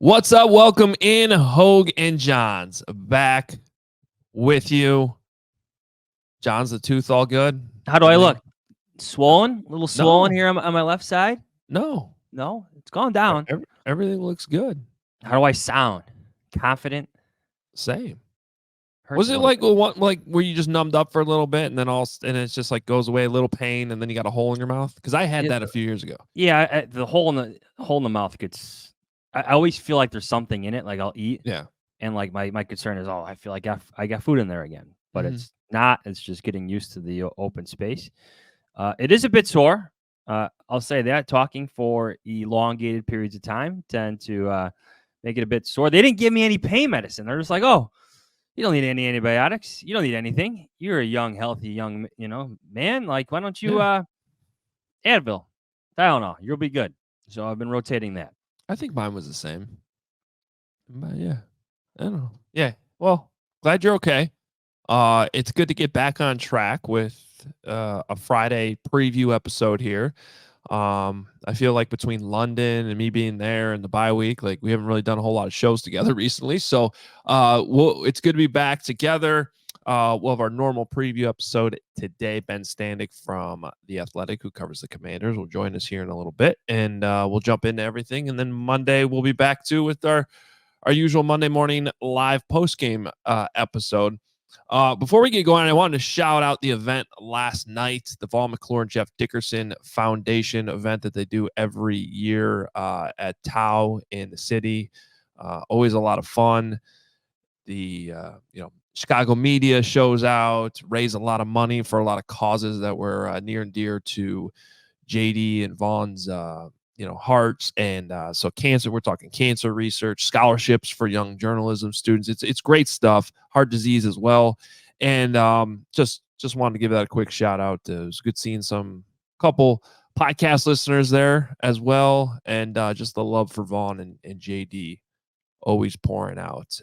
What's up? Welcome in, Hoge and Jahns. Back with you. John's the tooth all good? How do I look? Swollen? A little swollen No. here on my left side? No. No, it's gone down. Everything looks good. How do I sound? Confident? Same. Hurts Was a it little like bit. where you just numbed up for a little bit and then it's just like goes away, a little pain, and then you got a hole in your mouth? Because I had Yeah, that a few years ago. yeah, the hole in the mouth gets. I always feel like there's something in it. Like I'll eat, Yeah. and like my concern is, I feel like I got food in there again, but Mhm. it's not. It's just getting used to the open space. It is a bit sore. I'll say that talking for elongated periods of time tend to make it a bit sore. They didn't give me any pain medicine. They're just like, oh, you don't need any antibiotics. You don't need anything. You're a young, healthy, young, man. Like, why don't you Yeah. Advil, Tylenol? You'll be good. So I've been rotating that. I think mine was the same. But yeah. I don't know. Yeah. Well, glad you're okay. It's good to get back on track with a Friday preview episode here. I feel like between London and me being there and the bye week, like we haven't really done a whole lot of shows together recently. So it's good to be back together. We'll have our normal preview episode today. Ben Standig from The Athletic, who covers the Commanders, will join us here in a little bit, and we'll jump into everything. And then Monday we'll be back too with our usual Monday morning live post game episode. Before we get going, I wanted to shout out the event last night, the Vaughn and Jeff Dickerson Foundation event that they do every year at Tau in the city. Always a lot of fun. The Chicago media shows out, raise a lot of money for a lot of causes that were near and dear to JD and Vaughn's hearts. And so cancer, we're talking cancer research, scholarships for young journalism students. It's great stuff. Heart disease as well. And just wanted to give that a quick shout out. It was good seeing some couple podcast listeners there as well. And just the love for Vaughn and JD always pouring out.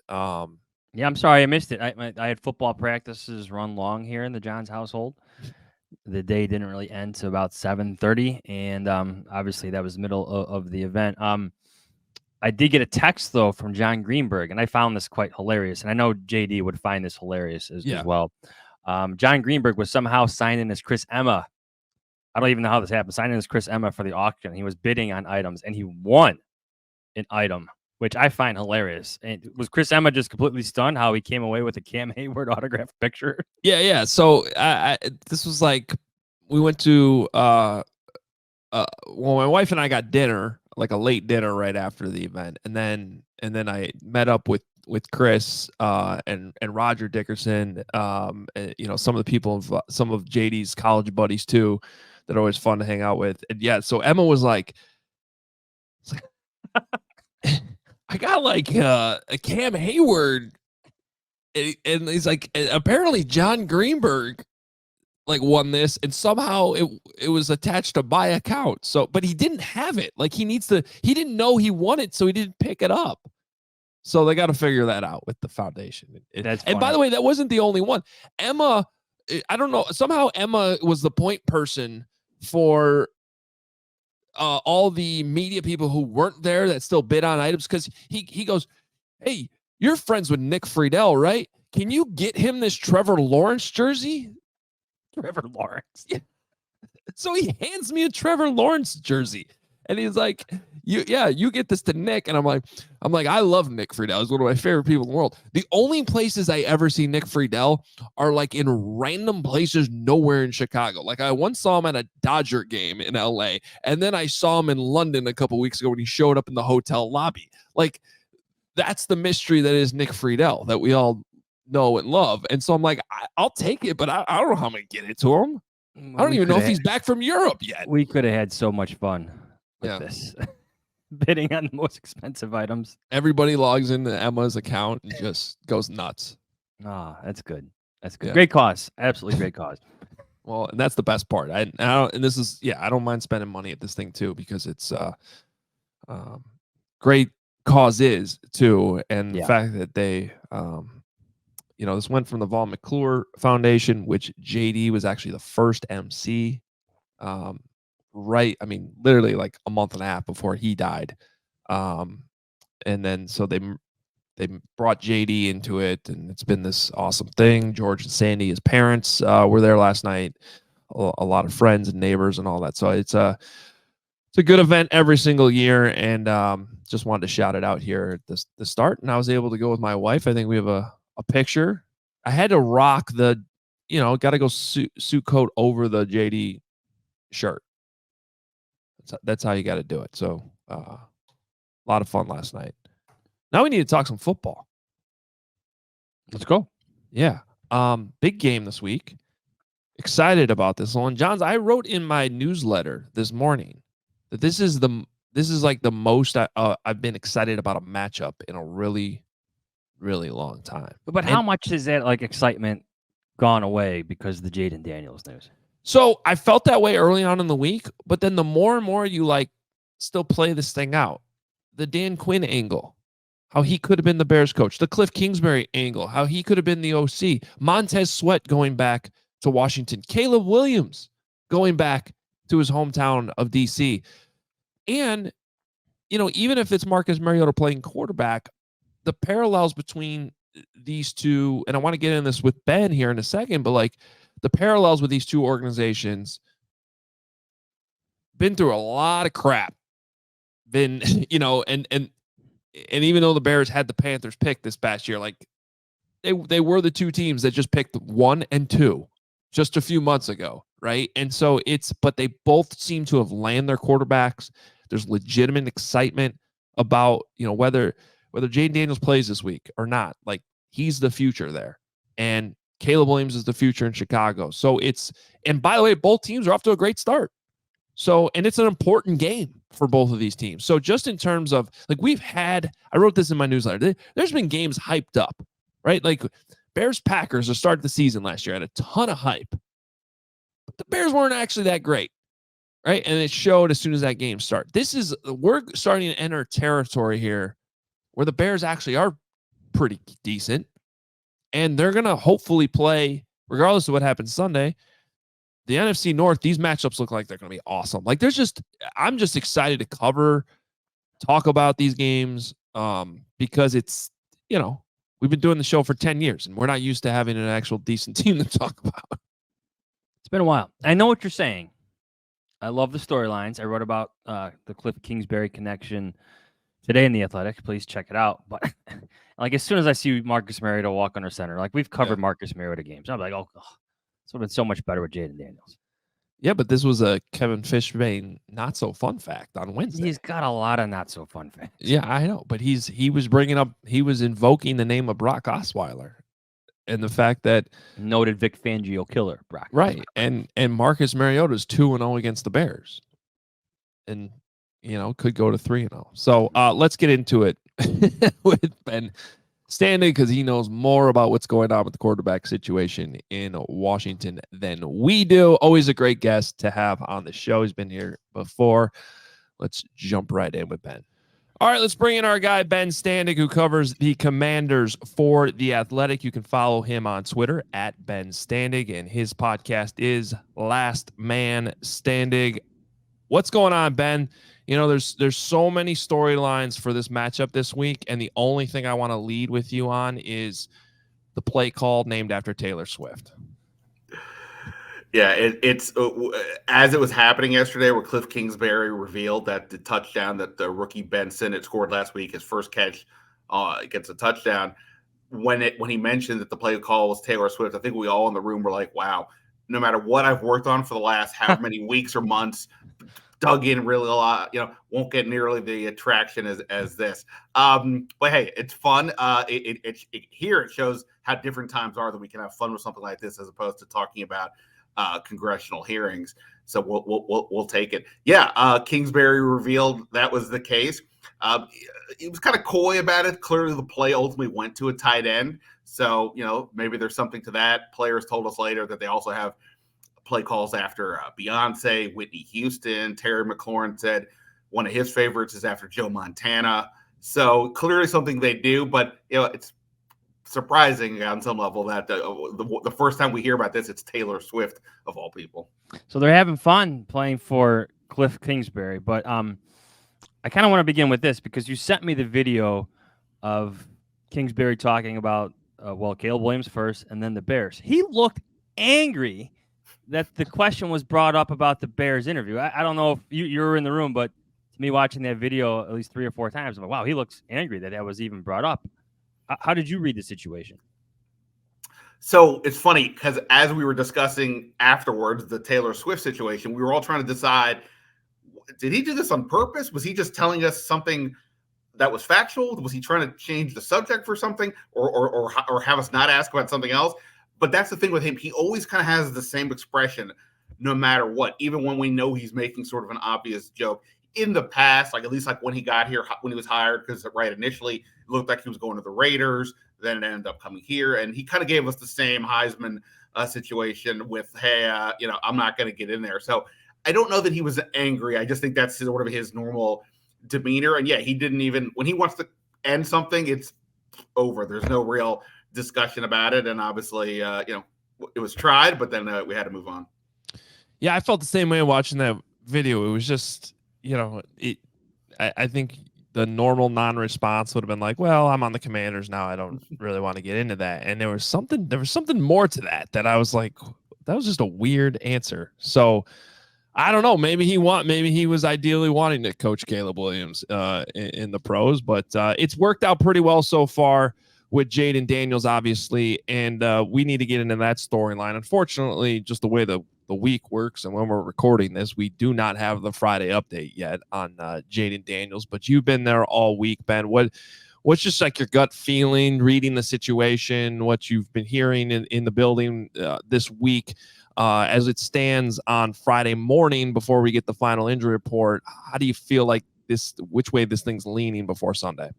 Yeah, I'm sorry I missed it. I had football practices run long here in the Johns household. The day didn't really end to about 7:30, and obviously that was middle of the event. I did get a text though from John Greenberg, and I found this quite hilarious. And I know JD would find this hilarious as well. John Greenberg was somehow signed in as Chris Emma. I don't even know how this happened. Signed in as Chris Emma for the auction. He was bidding on items, and he won an item, which I find hilarious. And was Chris Emma just completely stunned how he came away with a Cam Hayward autographed picture? Yeah. So this was like we went to well, my wife and I got dinner, like a late dinner right after the event, and then I met up with Chris and Roger Dickerson, and, some of the people of some of JD's college buddies too, that are always fun to hang out with. And yeah, so Emma was like, I got like a Cam Hayward, and he's like, apparently John Greenberg like won this, and somehow it was attached to my account. So, but he didn't have it. Like he didn't know he won it, so he didn't pick it up. So they got to figure that out with the foundation. That's and by the way, that wasn't the only one. Emma, I don't know. Somehow Emma was the point person for all the media people who weren't there that still bid on items, because he goes, "Hey, you're friends with Nick Friedel, right? Can you get him this Trevor Lawrence jersey?" Trevor Lawrence. Yeah. So he hands me a Trevor Lawrence jersey, and he's like, you get this to Nick. And I'm like, I love Nick Friedel. He's one of my favorite people in the world. The only places I ever see Nick Friedel are like in random places nowhere in Chicago. Like I once saw him at a Dodger game in LA, and then I saw him in London a couple weeks ago when he showed up in the hotel lobby. Like that's the mystery that is Nick Friedel that we all know and love. And so I'm like, I'll take it, but I don't know how I'm going to get it to him. I don't even know if he's back from Europe yet. We could have had so much fun with this. Bidding on the most expensive items. Everybody logs into Emma's account and just goes nuts. That's good. That's good. Yeah. Great cause. Absolutely great cause. Well, and that's the best part. I don't mind spending money at this thing too, because it's great causes too. And the fact that they this went from the Vaughn McClure Foundation, which JD was actually the first MC, literally like a month and a half before he died. And then so they brought JD into it, and it's been this awesome thing. George and Sandy, his parents, were there last night. A lot of friends and neighbors and all that. So it's a good event every single year, and just wanted to shout it out here at the start. And I was able to go with my wife. I think we have a picture. I had to rock the, got to go suit coat over the JD shirt. That's how you got to do it. So a lot of fun last night. Now we need to talk some football. Let's go. Yeah. Big game this week. Excited about this one. Johns, I wrote in my newsletter this morning that this is like the most I've been excited about a matchup in a really, really long time. But how much is that like excitement gone away because of the Jayden Daniels news? So I felt that way early on in the week, but then the more and more you still play this thing out, the Dan Quinn angle, how he could have been the Bears coach, the Kliff Kingsbury angle, how he could have been the OC, Montez Sweat going back to Washington, Caleb Williams going back to his hometown of DC. And, even if it's Marcus Mariota playing quarterback, the parallels between these two, and I want to get in this with Ben here in a second, but the parallels with these two organizations, been through a lot of crap. Been, and even though the Bears had the Panthers picked this past year, they were the two teams that just picked 1 and 2 just a few months ago, right? And so but they both seem to have landed their quarterbacks. There's legitimate excitement about, whether Jayden Daniels plays this week or not. He's the future there. And Caleb Williams is the future in Chicago. So and by the way, both teams are off to a great start. So, and it's an important game for both of these teams. So just in terms of I wrote this in my newsletter, there's been games hyped up, right? Bears Packers to start the season last year had a ton of hype, but the Bears weren't actually that great, right? And it showed as soon as that game started. We're starting to enter territory here where the Bears actually are pretty decent, and they're going to hopefully play, regardless of what happens Sunday, the NFC North. These matchups look like they're going to be awesome. I'm just excited to talk about these games because it's, we've been doing the show for 10 years and we're not used to having an actual decent team to talk about. It's been a while. I know what you're saying. I love the storylines. I wrote about the Kliff Kingsbury connection today in The Athletic. Please check it out. But as soon as I see Marcus Mariota walk under center, we've covered Marcus Mariota games, I'm like, oh, it's been so much better with Jayden Daniels. Yeah, but this was a Kevin Fishbane not so fun fact on Wednesday. He's got a lot of not so fun facts. Yeah, I know, but he was invoking the name of Brock Osweiler and the fact that noted Vic Fangio killer Brock. Right, and Marcus Mariota is 2-0 against the Bears, and could go to 3-0. So let's get into it with Ben Standig, because he knows more about what's going on with the quarterback situation in Washington than we do. Always a great guest to have on the show. He's been here before. Let's jump right in with Ben. All right, let's bring in our guy, Ben Standig, who covers the Commanders for The Athletic. You can follow him on Twitter at Ben Standig, and his podcast is Last Man Standig. What's going on, Ben? There's so many storylines for this matchup this week, and the only thing I want to lead with you on is the play call named after Taylor Swift. Yeah, it's as it was happening yesterday, where Kliff Kingsbury revealed that the touchdown that the rookie Ben Standig scored last week, his first catch, gets a touchdown. When he mentioned that the play call was Taylor Swift, I think we all in the room were like, "Wow!" No matter what I've worked on for the last how many weeks or months, dug in really a lot, won't get nearly the attraction as this. But hey, it's fun. Here it shows how different times are that we can have fun with something like this as opposed to talking about congressional hearings. So we'll take it. Yeah, Kingsbury revealed that was the case. He was kind of coy about it. Clearly, the play ultimately went to a tight end. So, maybe there's something to that. Players told us later that they also have play calls after Beyonce, Whitney Houston. Terry McLaurin said one of his favorites is after Joe Montana. So clearly something they do, but it's surprising on some level that the first time we hear about this, it's Taylor Swift of all people. So they're having fun playing for Kliff Kingsbury, but I kind of want to begin with this because you sent me the video of Kingsbury talking about, Caleb Williams first and then the Bears. He looked angry that the question was brought up about the Bears interview. I don't know if you were in the room, but to me watching that video at least 3 or 4 times, I'm like, wow, he looks angry that was even brought up. How did you read the situation? So it's funny because as we were discussing afterwards the Taylor Swift situation, we were all trying to decide, did he do this on purpose? Was he just telling us something that was factual? Was he trying to change the subject for something, or have us not ask about something else? But that's the thing with him. He always kind of has the same expression no matter what, even when we know he's making sort of an obvious joke. In the past, like at least like when he got here, when he was hired, because initially it looked like he was going to the Raiders, then it ended up coming here, and he kind of gave us the same Heisman situation with, hey, I'm not going to get in there. So I don't know that he was angry. I just think that's sort of his normal demeanor. And yeah, he didn't even, when he wants to end something, it's over. There's no real discussion about it. And obviously, it was tried, but then we had to move on. Yeah, I felt the same way watching that video. It was just, I think the normal non-response would have been like, well, I'm on the Commanders now. I don't really want to get into that. And there was something more to that I was like, that was just a weird answer. So I don't know. Maybe he was ideally wanting to coach Caleb Williams in the pros, but it's worked out pretty well so far with Jayden Daniels, obviously, and we need to get into that storyline. Unfortunately, just the way the week works, and when we're recording this, we do not have the Friday update yet on Jayden Daniels. But you've been there all week, Ben. What's just like your gut feeling, reading the situation, what you've been hearing in the building this week? As it stands on Friday morning before we get the final injury report, how do you feel like which way this thing's leaning before Sunday?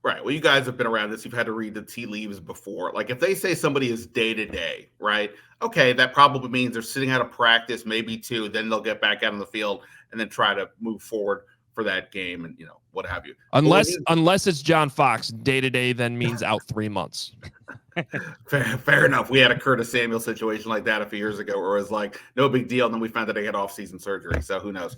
Right. Well, you guys have been around this. You've had to read the tea leaves before. Like if they say somebody is day to day, right? Okay, that probably means they're sitting out of practice, maybe 2. Then they'll get back out on the field and then try to move forward for that game and what have you. Unless it's John Fox, day to day then means out 3 months. Fair enough. We had a Curtis Samuel situation like that a few years ago where it was like no big deal, and then we found that they had off-season surgery. So who knows?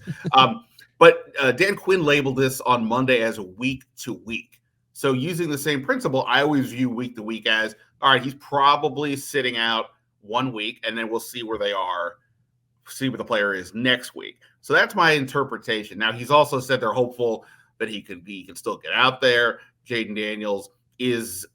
But Dan Quinn labeled this on Monday as week to week. So using the same principle, I always view week to week as, all right, he's probably sitting out 1 week, and then we'll see where they are, see where the player is next week. So that's my interpretation. Now, he's also said they're hopeful that he can still get out there. Jayden Daniels is,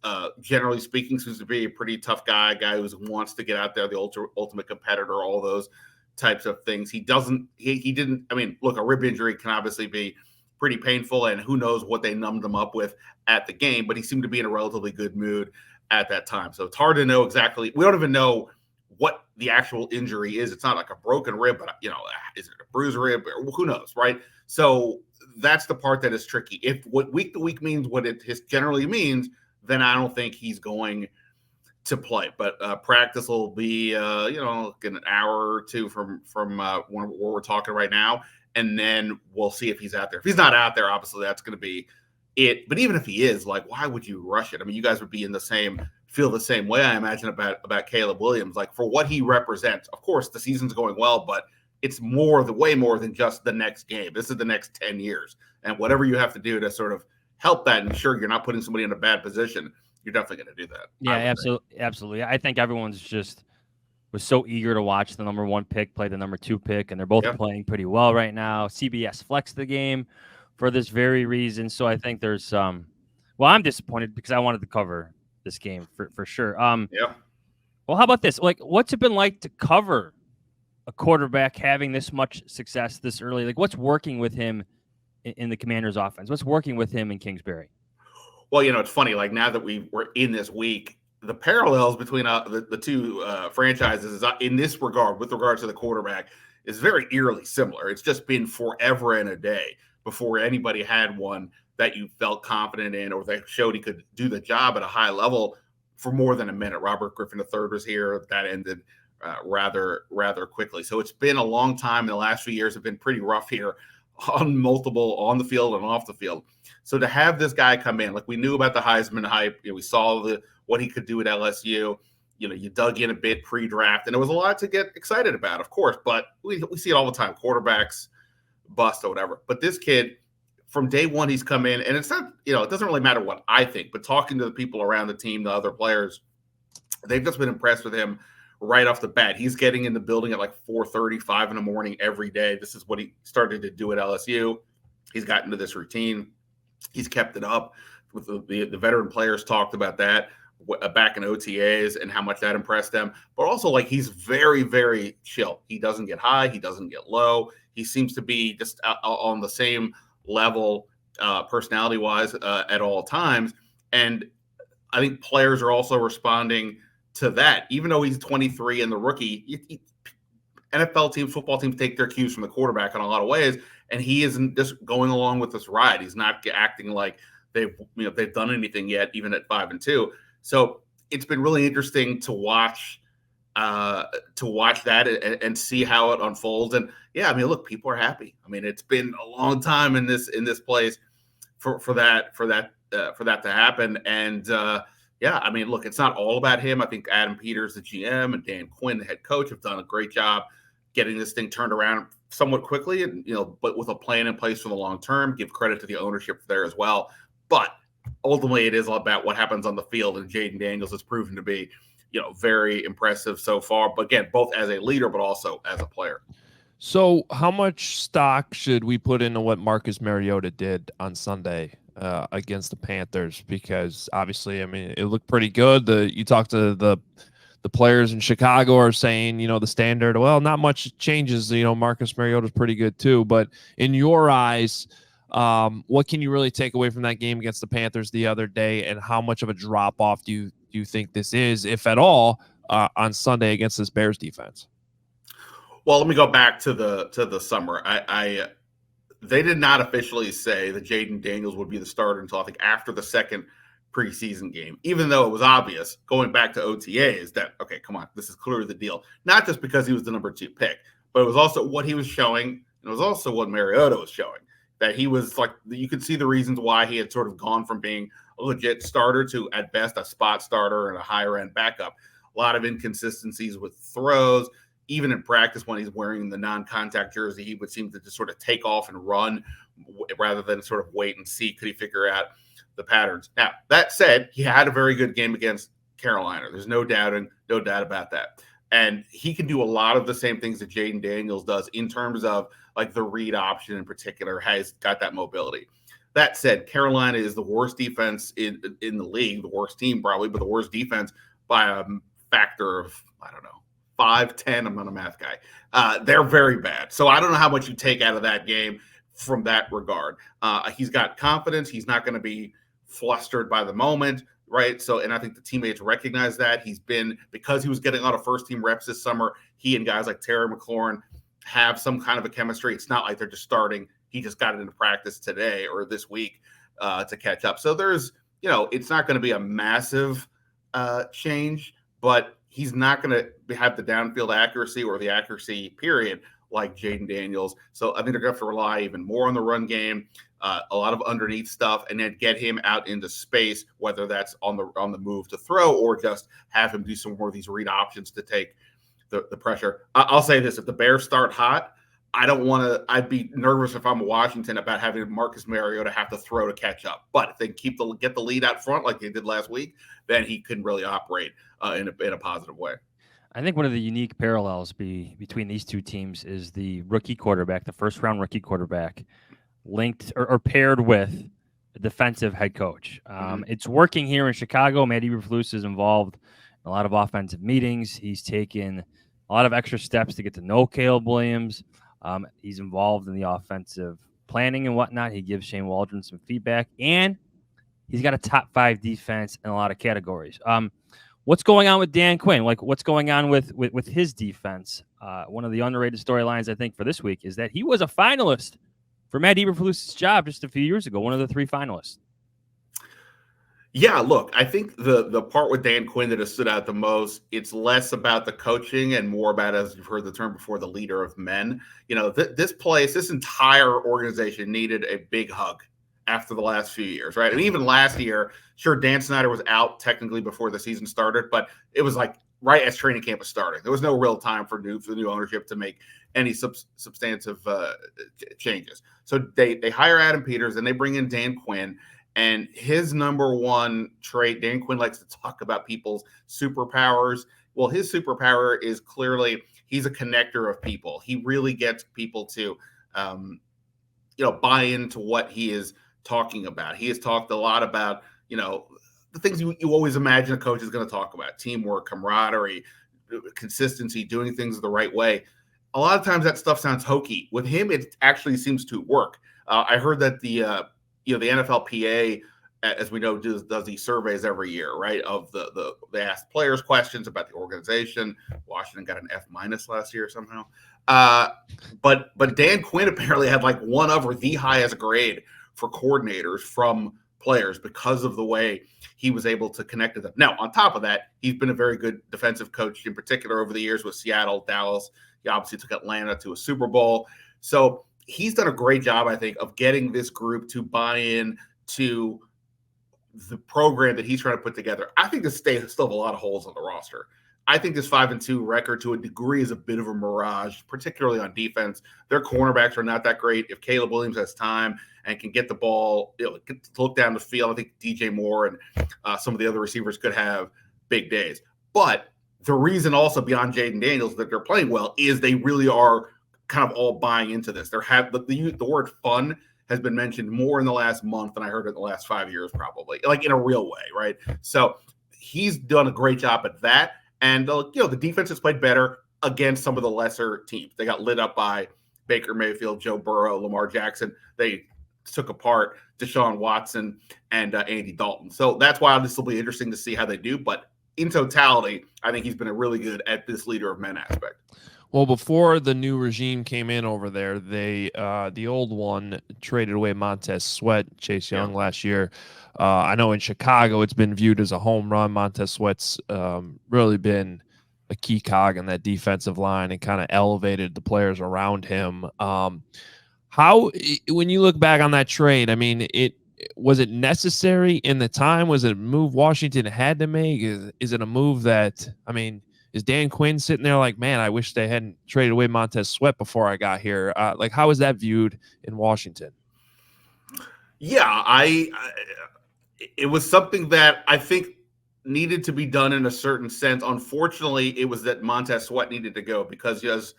generally speaking, seems to be a pretty tough guy who wants to get out there, the ultimate competitor, all those types of things. He didn't, I mean, look, a rib injury can obviously be pretty painful, and who knows what they numbed him up with at the game, but he seemed to be in a relatively good mood at that time. So it's hard to know exactly. We don't even know what the actual injury is. It's not like a broken rib, but is it a bruised rib? Or who knows, right? So that's the part that is tricky. If what week to week means what it generally means, then I don't think he's going to play. But practice will be, in an hour or 2 from where we're talking right now. And then we'll see if he's out there. If he's not out there, obviously that's going to be it. But even if he is, like, why would you rush it? I mean, you guys would be feel the same way, I imagine, about Caleb Williams. Like, for what he represents, of course, the season's going well, but it's way more than just the next game. This is the next 10 years. And whatever you have to do to sort of help that and ensure you're not putting somebody in a bad position, you're definitely going to do that. Yeah, absolutely. I think everyone's was so eager to watch the number 1 pick play the number 2 pick, and they're both playing pretty well right now. CBS flexed the game for this very reason. So I think there's I'm disappointed because I wanted to cover this game for sure. Well, how about this? Like, what's it been like to cover a quarterback having this much success this early? Like, what's working with him in the Commanders offense? What's working with him in Kingsbury? Well, it's funny. Like, now that we're in this week, the parallels between the two franchises in this regard, with regards to the quarterback, is very eerily similar. It's just been forever and a day before anybody had one that you felt confident in, or that showed he could do the job at a high level for more than a minute. Robert Griffin III was here. That ended rather quickly. So it's been a long time. And the last few years have been pretty rough here on the field and off the field. So to have this guy come in, like, we knew about the Heisman hype, we saw what he could do at LSU. You dug in a bit pre-draft, and there was a lot to get excited about, of course, but we see it all the time. Quarterbacks bust or whatever. But this kid from day one he's come in, and it's not, it doesn't really matter what I think, but talking to the people around the team, the other players, they've just been impressed with him right off the bat. He's getting in the building at like 4:30, 5 in the morning every day. This is what he started to do at LSU. He's gotten into this routine. He's kept it up. With the veteran players talked about that back in OTAs and how much that impressed them. But also, like, he's very, very chill. He doesn't get high. He doesn't get low. He seems to be just on the same level personality-wise at all times. And I think players are also responding to that. Even though he's 23 and the rookie, NFL teams, football teams take their cues from the quarterback in a lot of ways, and he isn't just going along with this ride. He's not acting like they've done anything yet, even at 5-2. So it's been really interesting to watch that and see how it unfolds. And yeah, I mean, look, people are happy. I mean, it's been a long time in this place for that to happen. And yeah, I mean, look, it's not all about him. I think Adam Peters, the GM, and Dan Quinn, the head coach, have done a great job getting this thing turned around somewhat quickly, and but with a plan in place for the long term. Give credit to the ownership there as well. But ultimately, it is all about what happens on the field, and Jayden Daniels has proven to be, very impressive so far. But again, both as a leader, but also as a player. So how much stock should we put into what Marcus Mariota did on Sunday against the Panthers? Because obviously, I mean, it looked pretty good. You talk to the players in Chicago are saying, the standard, well, not much changes. Marcus Mariota's pretty good too. But in your eyes, what can you really take away from that game against the Panthers the other day, and how much of a drop off do you think this is, if at all, on Sunday against this Bears defense? Well, let me go back to the summer. They did not officially say that Jayden Daniels would be the starter until I think after the second preseason game, even though it was obvious going back to OTAs that, okay, come on, this is clearly the deal. Not just because he was the number 2 pick, but it was also what he was showing, and it was also what Mariota was showing. That he was like, you could see the reasons why he had sort of gone from being a legit starter to, at best, a spot starter and a higher end backup. A lot of inconsistencies with throws. Even in practice, when he's wearing the non-contact jersey, he would seem to just sort of take off and run rather than sort of wait and see, could he figure out the patterns. Now, that said, he had a very good game against Carolina. There's no doubt about that. And he can do a lot of the same things that Jayden Daniels does in terms of like the read option in particular, has got that mobility. That said, Carolina is the worst defense in the league, the worst team probably, but the worst defense by a factor of, I don't know, 5, 10. I'm not a math guy. They're very bad. So I don't know how much you take out of that game from that regard. He's got confidence. He's not going to be flustered by the moment, right? So, and I think the teammates recognize that. Because he was getting a lot of first-team reps this summer, he and guys like Terry McLaurin have some kind of a chemistry. It's not like they're just starting. He just got into practice today or this week to catch up. So there's, it's not going to be a massive change, but he's not going to have the downfield accuracy or the accuracy period like Jayden Daniels. So I think they're going to have to rely even more on the run game, a lot of underneath stuff, and then get him out into space, whether that's on the move to throw or just have him do some more of these read options to take the pressure. I'll say this: if the Bears start hot, I'd be nervous if I'm Washington about having Marcus Mariota have to throw to catch up. But if they get the lead out front like they did last week, then he can really operate in a positive way. I think one of the unique parallels between these two teams is the rookie quarterback, the first-round rookie quarterback, linked or paired with a defensive head coach. It's working here in Chicago. Matt Eberflus is involved in a lot of offensive meetings. He's taken a lot of extra steps to get to know Caleb Williams. He's involved in the offensive planning and whatnot. He gives Shane Waldron some feedback, and he's got a top 5 defense in a lot of categories. What's going on with Dan Quinn? Like, what's going on with his defense? One of the underrated storylines, I think, for this week is that he was a finalist for Matt Eberflus's job just a few years ago, one of the 3 finalists. Yeah, look, I think the part with Dan Quinn that has stood out the most, it's less about the coaching and more about, as you've heard the term before, the leader of men. This entire organization needed a big hug after the last few years, right? And even last year, sure, Dan Snyder was out technically before the season started, but it was like right as training camp was starting. There was no real time for the new ownership to make any substantive changes. So they hire Adam Peters and they bring in Dan Quinn. And his number one trait, Dan Quinn likes to talk about people's superpowers. Well, his superpower is clearly he's a connector of people. He really gets people to, buy into what he is talking about. He has talked a lot about, the things you always imagine a coach is going to talk about: teamwork, camaraderie, consistency, doing things the right way. A lot of times that stuff sounds hokey. With him, it actually seems to work. I heard that the NFLPA, as we know, does these surveys every year, right? They ask players questions about the organization. Washington got an F- last year somehow. But Dan Quinn apparently had like one of or the highest grade for coordinators from players because of the way he was able to connect to them. Now, on top of that, he's been a very good defensive coach, in particular over the years with Seattle, Dallas. He obviously took Atlanta to a Super Bowl. So he's done a great job, I think, of getting this group to buy in to the program that he's trying to put together. I think this state still have a lot of holes on the roster. I think this 5-2 record to a degree is a bit of a mirage, particularly on defense. Their cornerbacks are not that great. If Caleb Williams has time and can get the ball, look down the field, I think DJ Moore and some of the other receivers could have big days. But the reason also beyond Jayden Daniels that they're playing well is they really are kind of all buying into this. The word fun has been mentioned more in the last month than I heard in the last 5 years, probably, like in a real way, right? So he's done a great job at that. And, the defense has played better against some of the lesser teams. They got lit up by Baker Mayfield, Joe Burrow, Lamar Jackson. They took apart Deshaun Watson and Andy Dalton. So that's why this will be interesting to see how they do. But in totality, I think he's been a really good at this leader of men aspect. Well, before the new regime came in over there, they the old one traded away Montez Sweat, Chase Young last year. I know in Chicago it's been viewed as a home run. Montez Sweat's really been a key cog in that defensive line and kind of elevated the players around him. How, when you look back on that trade, I mean, was it necessary in the time? Was it a move Washington had to make? Is it a move that, I mean, is Dan Quinn sitting there like, man, I wish they hadn't traded away Montez Sweat before I got here? Like, how is that viewed in Washington? Yeah, it was something that I think needed to be done in a certain sense. Unfortunately, it was that Montez Sweat needed to go because, as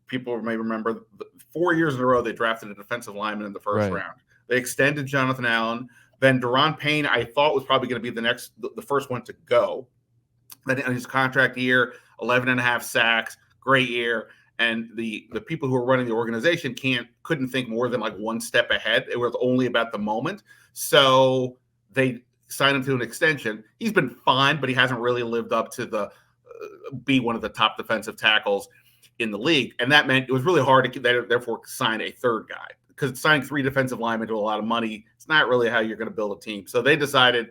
people may remember, 4 years in a row they drafted a defensive lineman in the first round. They extended Jonathan Allen. Then Daron Payne, I thought, was probably going to be the first one to go. Then in his contract year, 11 and a half sacks, great year. And the people who were running the organization couldn't think more than like one step ahead. It was only about the moment. So they signed him to an extension. He's been fine, but he hasn't really lived up to be one of the top defensive tackles in the league. And that meant it was really hard to therefore sign a third guy, because signing 3 defensive linemen to a lot of money, it's not really how you're going to build a team. So they decided,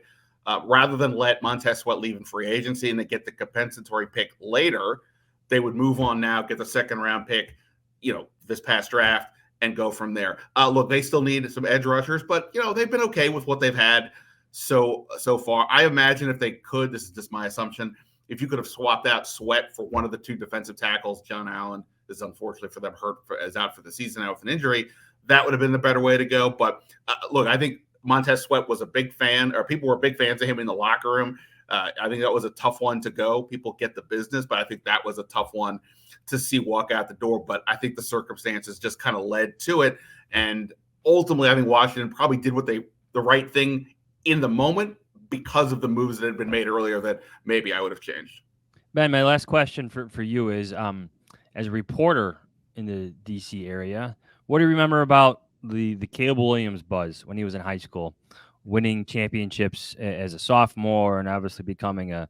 rather than let Montez Sweat leave in free agency and they get the compensatory pick later, they would move on now, get the second-round pick, this past draft, and go from there. Look, they still need some edge rushers, but, they've been okay with what they've had so far. I imagine if they could, this is just my assumption, if you could have swapped out Sweat for one of the 2 defensive tackles, John Allen is unfortunately for them is out for the season out with an injury, that would have been the better way to go. But look, I think Montez Sweat was a big fan, or people were big fans of him in the locker room. I think that was a tough one to go. People get the business, but I think that was a tough one to see walk out the door. But I think the circumstances just kind of led to it. And ultimately, I think Washington probably did the right thing in the moment because of the moves that had been made earlier that maybe I would have changed. Ben, my last question for you is, as a reporter in the D.C. area, what do you remember about the Caleb Williams buzz when he was in high school, winning championships as a sophomore and obviously becoming a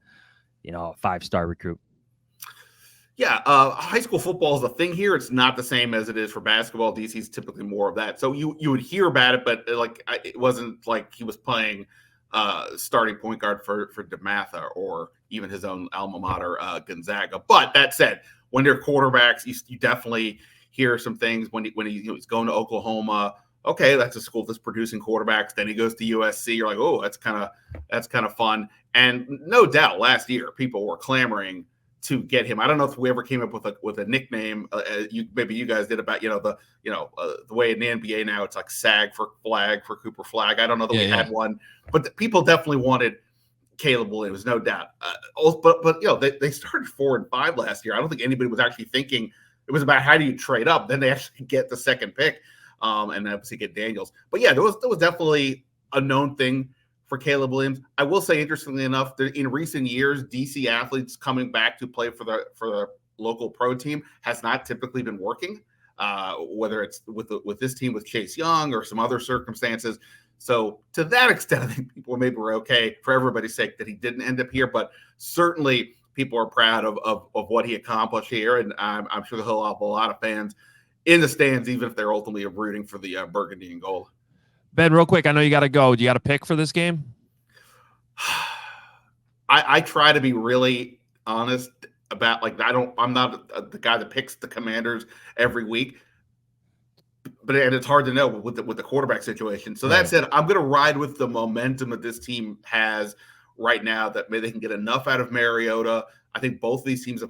5-star recruit? Yeah, high school football is a thing here. It's not the same as it is for basketball. DC is typically more of that. So you would hear about it, but it wasn't like he was playing starting point guard for DeMatha or even his own alma mater, Gonzaga. But that said, when they're quarterbacks, you definitely hear some things when he's going to Oklahoma. Okay, that's a school that's producing quarterbacks. Then he goes to USC. You're like, oh, that's kind of fun. And no doubt, last year people were clamoring to get him. I don't know if we ever came up with a nickname. Maybe you guys did about the way in the NBA now it's like SAG for flag for Cooper Flag. I don't know that we had one, but people definitely wanted Caleb Williams, no doubt. But they started 4-5 last year. I don't think anybody was actually thinking it was about how do you trade up. Then they actually get the second pick, and obviously get Daniels. But yeah, there was definitely a known thing for Caleb Williams. I will say, interestingly enough, that in recent years, DC athletes coming back to play for the local pro team has not typically been working, whether it's with this team with Chase Young or some other circumstances. So to that extent, I think people maybe were okay for everybody's sake that he didn't end up here. But certainly people are proud of what he accomplished here, and I'm sure he'll have a lot of fans in the stands, even if they're ultimately rooting for the burgundy and gold. Ben, real quick, I know you got to go. Do you got a pick for this game? I try to be really honest about I'm not the guy that picks the Commanders every week, but it's hard to know with the quarterback situation. So that said, I'm going to ride with the momentum that this team has right now, that maybe they can get enough out of Mariota. I think both of these teams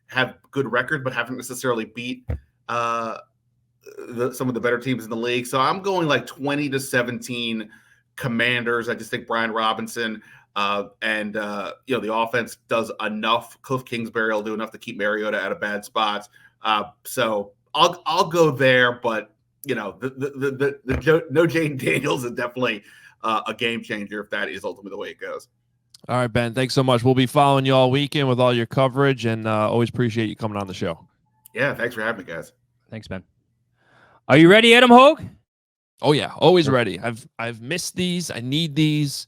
have good record, but haven't necessarily beat some of the better teams in the league. So I'm going like 20-17 Commanders. I just think Brian Robinson and the offense does enough. Kliff Kingsbury will do enough to keep Mariota out of bad spots. So I'll go there, but no Jayden Daniels is definitely a game changer if that is ultimately the way it goes. All right, Ben, thanks so much. We'll be following you all weekend with all your coverage, and always appreciate you coming on the show. Yeah, thanks for having me, guys. Thanks, Ben. Are you ready, Adam Hoge? Oh yeah, always ready. I've missed these. I need these.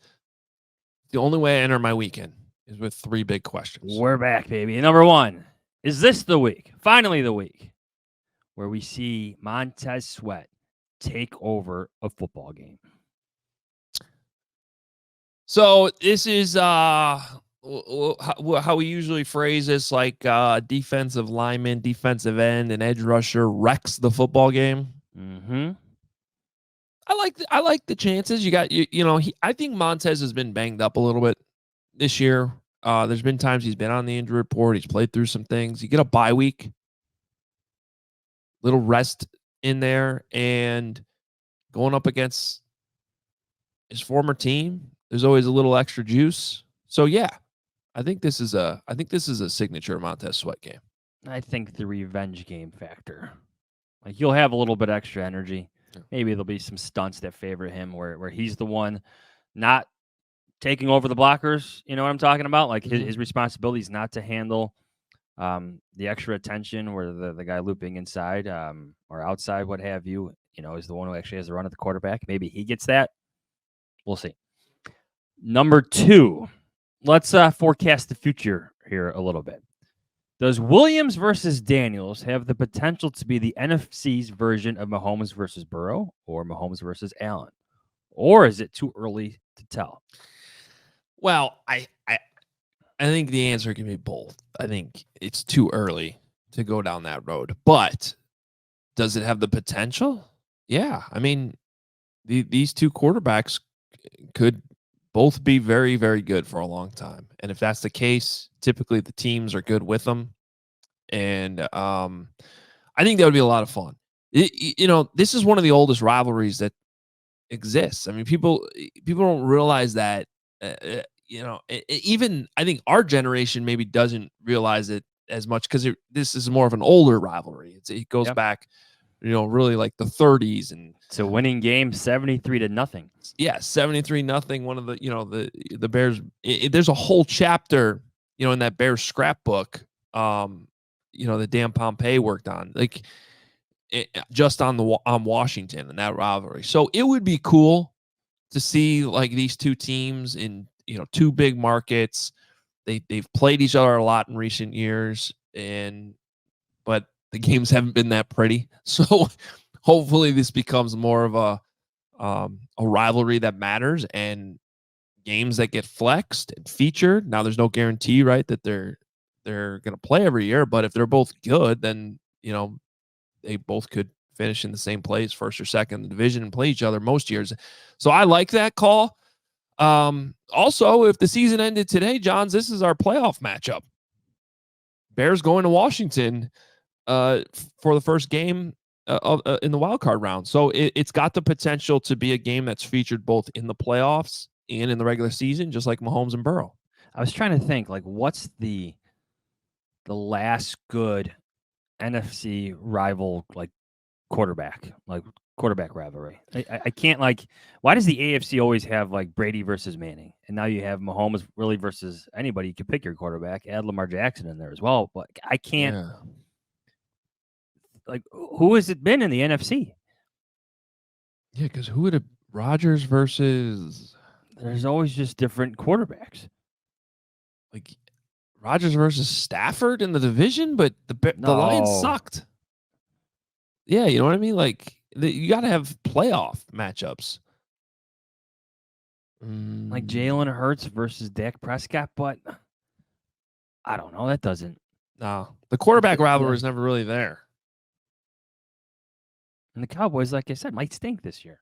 The only way I enter my weekend is with 3 big questions. We're back, baby. Number 1, is this the week, finally the week, where we see Montez Sweat take over a football game? So this is how we usually phrase this, like defensive lineman, defensive end, and edge rusher wrecks the football game. Mm-hmm. I like the chances. You got I think Montez has been banged up a little bit this year. There's been times he's been on the injury report. He's played through some things. You get a bye week, little rest in there, and going up against his former team, there's always a little extra juice. So yeah, I think this is a signature Montez Sweat game. I think the revenge game factor. Like, you'll have a little bit extra energy. Maybe there'll be some stunts that favor him where he's the one not taking over the blockers. You know what I'm talking about? Like, his responsibility is not to handle the extra attention where the guy looping inside or outside, what have you, is the one who actually has the run at the quarterback. Maybe he gets that. We'll see. Number 2, let's forecast the future here a little bit. Does Williams versus Daniels have the potential to be the NFC's version of Mahomes versus Burrow or Mahomes versus Allen? Or is it too early to tell? Well, I think the answer can be both. I think it's too early to go down that road. But does it have the potential? Yeah. I mean, these 2 quarterbacks could both be very, very good for a long time. And if that's the case, typically the teams are good with them. And I think that would be a lot of fun. This is one of the oldest rivalries that exists. I mean, people don't realize that, even I think our generation maybe doesn't realize it as much because this is more of an older rivalry. It goes back, really like the 30s, and it's a winning game, 73-0. Yeah, 73-0. One of the the Bears. There's a whole chapter, in that Bears scrapbook, that Dan Pompei worked on, just on Washington and that rivalry. So it would be cool to see like these 2 teams in 2 big markets. They've played each other a lot in recent years, but the games haven't been that pretty. So hopefully this becomes more of a rivalry that matters and games that get flexed and featured. Now there's no guarantee, right, that they're going to play every year, but if they're both good, then they both could finish in the same place, first or second in the division, and play each other most years. So I like that call. Also, if the season ended today, Johns, this is our playoff matchup. Bears going to Washington for the first game in the wild card round. So it's got the potential to be a game that's featured both in the playoffs and in the regular season, just like Mahomes and Burrow. I was trying to think, like, what's the last good NFC rival, like, quarterback rivalry? I can't, like, why does the AFC always have, like, Brady versus Manning? And now you have Mahomes really versus anybody. You can pick your quarterback, add Lamar Jackson in there as well. But I can't, like, who has it been in the NFC? Yeah, because who would have Rodgers versus? There's always just different quarterbacks. Like Rodgers versus Stafford in the division, but the Lions sucked. Yeah, you know what I mean? Like you got to have playoff matchups. Like Jalen Hurts versus Dak Prescott, but I don't know. That doesn't. No, the quarterback rivalry is never really there. And the Cowboys, like I said, might stink this year.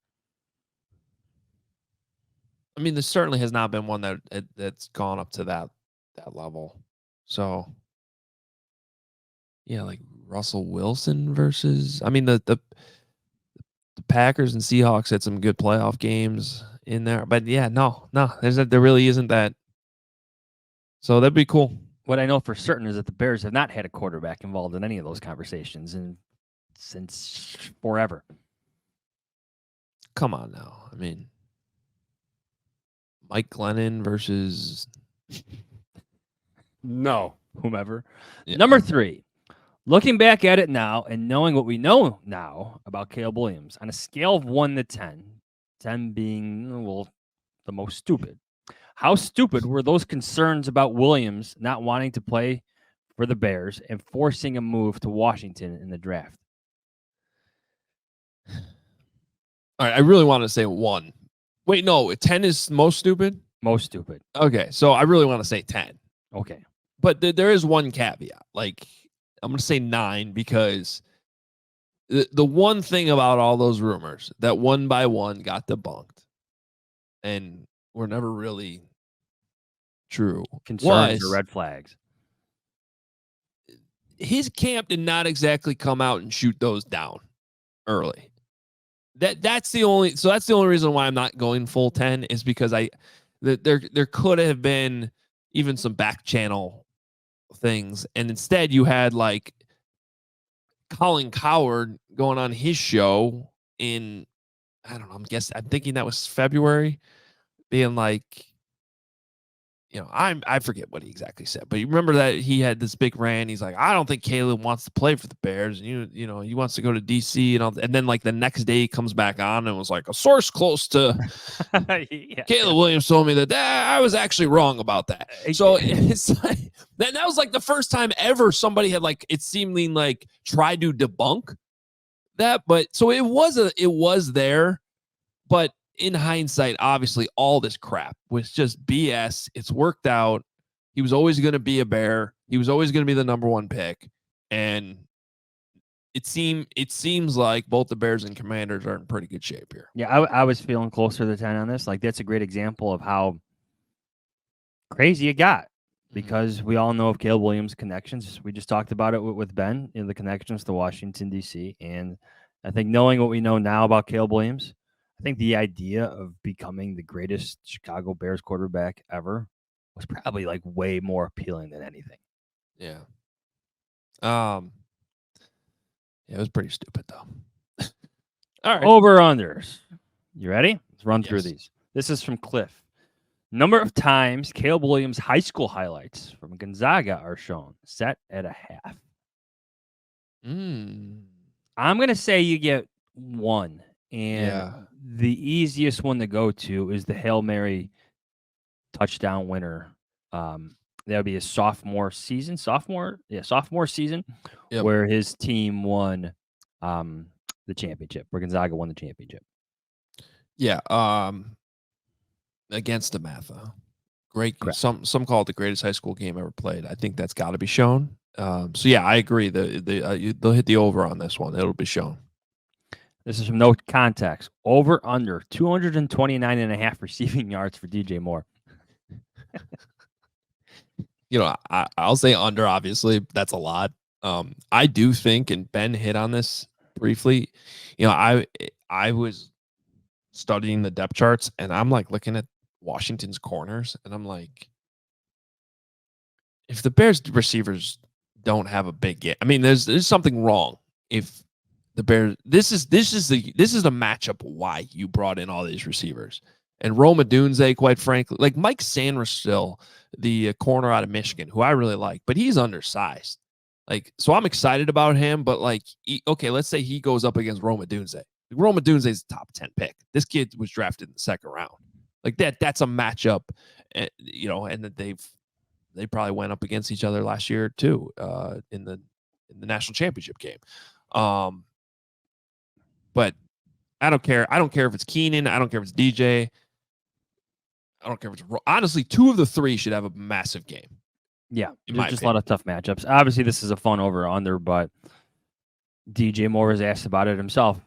I mean, this certainly has not been one that's gone up to that level. So, yeah, like Russell Wilson versus. I mean, the Packers and Seahawks had some good playoff games in there, but yeah, no, there really isn't that. So that'd be cool. What I know for certain is that the Bears have not had a quarterback involved in any of those conversations since forever. Come on now. I mean, Mike Glennon versus whomever. Yeah. Number 3, looking back at it now and knowing what we know now about Caleb Williams on a scale of 1 to 10, 10 being, well, the most stupid. How stupid were those concerns about Williams not wanting to play for the Bears and forcing a move to Washington in the draft? All right, I really want to say 1. Wait, no, 10 is most stupid? Most stupid. Okay, so I really want to say 10. Okay. But there is one caveat. Like, I'm going to say 9 because the one thing about all those rumors that one by one got debunked and were never really true. Concerns or red flags? His camp did not exactly come out and shoot those down early. That's the only reason why I'm not going full 10 is because there could have been even some back channel things, and instead you had like Colin Cowherd going on his show in, I don't know, I'm thinking that was February, being like, you know, I forget what he exactly said, but you remember that he had this big rant. He's like, I don't think Caleb wants to play for the Bears. And you know, he wants to go to DC and all. And then like the next day he comes back on and was like, a source close to Caleb Williams told me that I was actually wrong about that. So it's like, that was like the first time ever somebody had like, it seeming like tried to debunk that. But so it was there, but in hindsight, obviously, all this crap was just BS. It's worked out. He was always going to be a Bear. He was always going to be the number 1 pick. And it seems like both the Bears and Commanders are in pretty good shape here. Yeah, I was feeling closer to 10 on this. Like, that's a great example of how crazy it got. Because we all know of Caleb Williams' connections. We just talked about it with Ben in the connections to Washington, D.C. And I think knowing what we know now about Caleb Williams, I think the idea of becoming the greatest Chicago Bears quarterback ever was probably like way more appealing than anything. Yeah. Yeah, it was pretty stupid though. All right. Over-unders. You ready? Let's run through these. This is from Kliff. Number of times Caleb Williams' high school highlights from Gonzaga are shown, set at a half. I'm going to say you get 1. And the easiest one to go to is the Hail Mary touchdown winner. That would be his sophomore season, where his team won the championship, where Gonzaga won the championship. Yeah, against DeMatha. Great. Some call it the greatest high school game ever played. I think that's got to be shown. So yeah, I agree. They'll hit the over on this one. It'll be shown. This is from no context. Over under 229.5 receiving yards for DJ Moore. I'll say under, obviously. That's a lot. I do think, and Ben hit on this briefly, I was studying the depth charts, and I'm like looking at Washington's corners, and I'm like, if the Bears receivers don't have a big game, I mean, there's something wrong. If the Bears, this is the matchup why you brought in all these receivers. And Roma Dunze, quite frankly, like Mike Sandersville, the corner out of Michigan, who I really like, but he's undersized. Like, so I'm excited about him, but like, okay, let's say he goes up against Roma Dunze. Roma Dunze is a top 10 pick. This kid was drafted in the second round. Like that's a matchup, and that they probably went up against each other last year too, in the national championship game. But I don't care. I don't care if it's Keenan. I don't care if it's DJ. I don't care if it's honestly 2 of the 3 should have a massive game. Yeah, there's just a lot of tough matchups. Obviously, this is a fun over or under, but DJ Moore was asked about it himself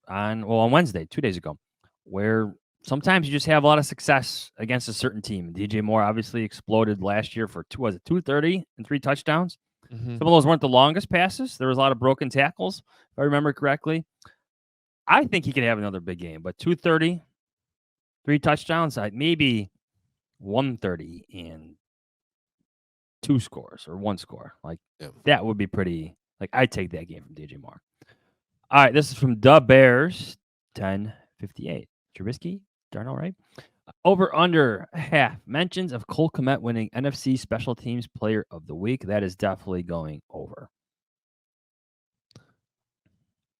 on Wednesday, 2 days ago, where sometimes you just have a lot of success against a certain team. DJ Moore obviously exploded last year for 230 and 3 touchdowns. Some of those weren't the longest passes. There was a lot of broken tackles, if I remember correctly. I think he could have another big game, but 230, 3 touchdowns, maybe 130 and 2 scores or 1 score. Like, that would be pretty. Like, I'd take that game from DJ Moore. All right, this is from the Bears, 10:58. Trubisky, Darnell, right? Over under half. Mentions of Cole Kmet winning NFC Special Teams Player of the Week. That is definitely going over.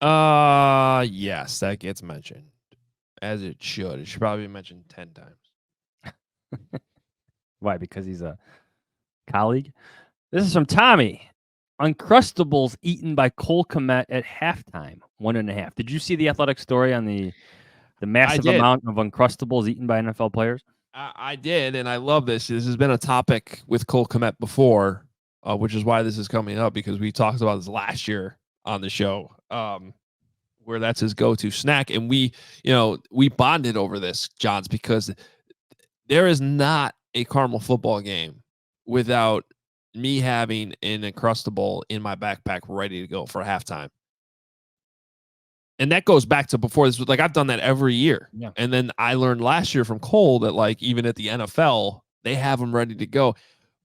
Yes, that gets mentioned. As it should. It should probably be mentioned 10 times. Why? Because he's a colleague? This is from Tommy. Uncrustables eaten by Cole Kmet at halftime, 1.5. Did you see the Athletic story on the massive amount of Uncrustables eaten by NFL players? I did, and I love this. This has been a topic with Cole Kmet before, which is why this is coming up, because we talked about this last year on the show, where that's his go-to snack. And we bonded over this, Johns, because there is not a Cardinal football game without me having an Uncrustable in my backpack ready to go for halftime. And that goes back to before this. Like, I've done that every year. Yeah. And then I learned last year from Cole that, like, even at the NFL, they have them ready to go.